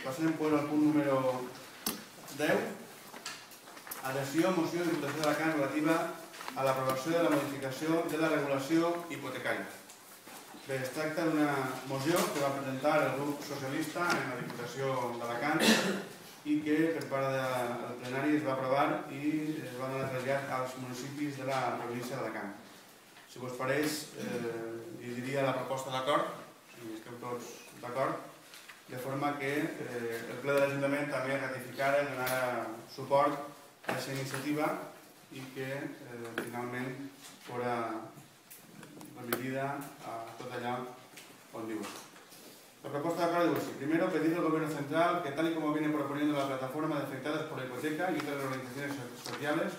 Passem al punt número 10. Adhesió a moció de Diputació d'Alacant relativa a l'aprovació de la modificació de la regulació hipotecària. Bé, es tracta d'una moció que va presentar el grup socialista en la Diputació d'Alacant i que per part del plenari es va aprovar i es va donar trasllat als municipis de la província d'Alacant. Si vos pareix, diria la proposta d'acord, si esteu tots d'acord, de forma que el ple de l'Ajuntament també ratificara i donara suport a aquesta iniciativa i que finalment fora remitida a tot allà on diu. La propuesta de acuerdo dice, primero, pedir al Gobierno Central que, tal y como viene proponiendo la plataforma de afectadas por la hipoteca y otras organizaciones sociales,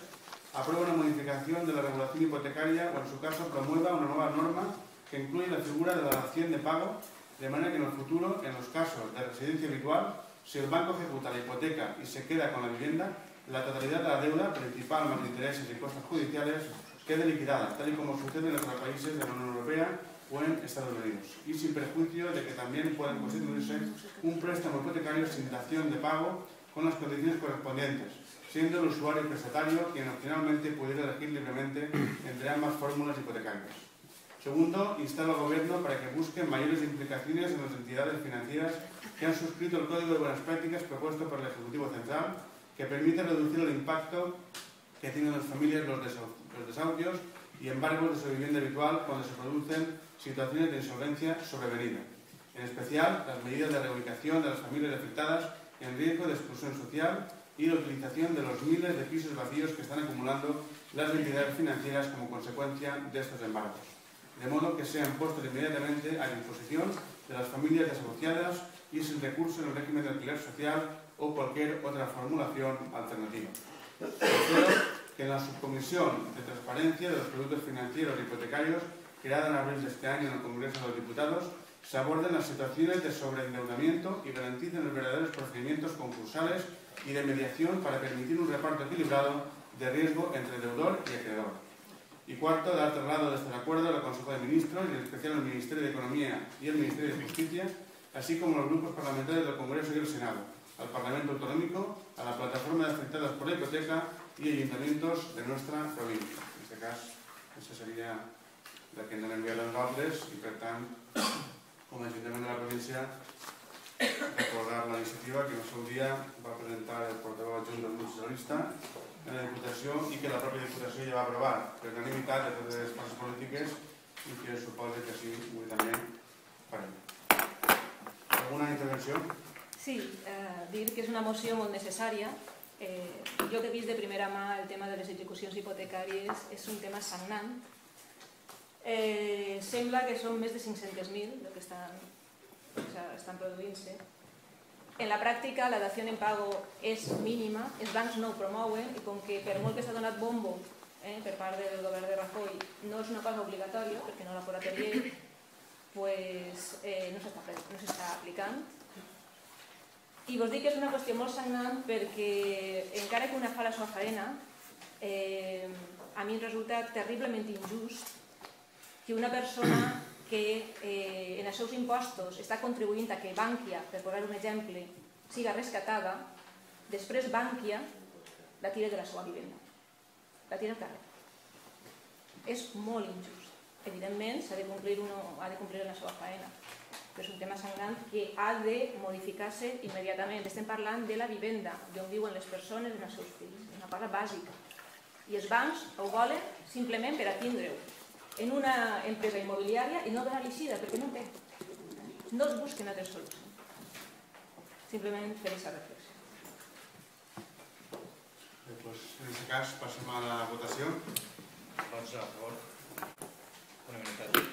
apruebe una modificación de la regulación hipotecaria o, en su caso, promueva una nueva norma que incluya la figura de la dación de pago, de manera que en el futuro, en los casos de residencia habitual, si el banco ejecuta la hipoteca y se queda con la vivienda, la totalidad de la deuda, principal más intereses y costas judiciales, quede liquidada, tal y como sucede en otros países de la Unión Europea o en Estados Unidos, y sin perjuicio de que también puedan constituirse un préstamo hipotecario sin dación de pago con las condiciones correspondientes, siendo el usuario prestatario quien opcionalmente pudiera elegir libremente entre ambas fórmulas hipotecarias. Segundo, instar al Gobierno para que busque mayores implicaciones en las entidades financieras que han suscrito el Código de Buenas Prácticas propuesto por el Ejecutivo Central, que permite reducir el impacto que tienen las familias los desahucios y embargos de su vivienda habitual cuando se producen situaciones de insolvencia sobrevenida. En especial, las medidas de reubicación de las familias afectadas en riesgo de exclusión social y la utilización de los miles de pisos vacíos que están acumulando las entidades financieras como consecuencia de estos embargos, de modo que sean puestos inmediatamente a disposición de las familias desahuciadas y sin recurso en el régimen de alquiler social o cualquier otra formulación alternativa. Tercero, que en la Subcomisión de Transparencia de los Productos Financieros e Hipotecarios, creada en abril de este año en el Congreso de los Diputados, se aborden las situaciones de sobreendeudamiento y garanticen los verdaderos procedimientos concursales y de mediación para permitir un reparto equilibrado de riesgo entre deudor y acreedor. Y cuarto, dar traslado de este acuerdo al Consejo de Ministros y en especial al Ministerio de Economía y al Ministerio de Justicia, así como a los grupos parlamentarios del Congreso y del Senado, al Parlamento Autonómico, a la plataforma de afectadas por la hipoteca y ayuntamientos de nuestra provincia. En este cas, aquesta seria la que ens han enviat a nosaltres i, per tant, com a Ajuntament de la província, recordar la iniciativa que en el seu dia va presentar el portaveu adjunt del grup socialista en la Diputació i que la pròpia Diputació ja va aprovar per unanimitat de totes les forces polítiques i que suposa que així avui també farem. Alguna intervenció? Sí, dir que és una moció molt necessària. Jo que he vist de primera mà el tema de les execucions hipotecàries és un tema sagnant. Sembla que són més de 500.000 el que estan produint-se. En la pràctica la dació en pago és mínima, els bancs no ho promouen i com que per molt que s'ha donat bombo per part del govern de Rajoy no és una cosa obligatòria perquè no la farà per llei, no s'està aplicant. I vos dic que és una qüestió molt sagnant perquè encara que una fa la seva faena, a mi em resulta terriblement injust que una persona que en els seus impostos està contribuint a que Bankia, per posar un exemple, siga rescatada, després Bankia la tira de la seva vivenda, la tira al carrer. És molt injust. Evidentment, s'ha de complir la seva faena, però és un tema sagnant que ha de modificar-se immediatament. Estem parlant de la vivenda, d'on viuen les persones i els seus fills, és una cosa bàsica. I els bancs ho volen simplement per atindre-ho en una empresa immobiliària i no donar l'eixida, perquè no té. No es busquen altres solucions. Simplement fer aquesta reflexió. Bé, doncs, en aquest cas passem a la votació. Vots a favor. Unanimitat.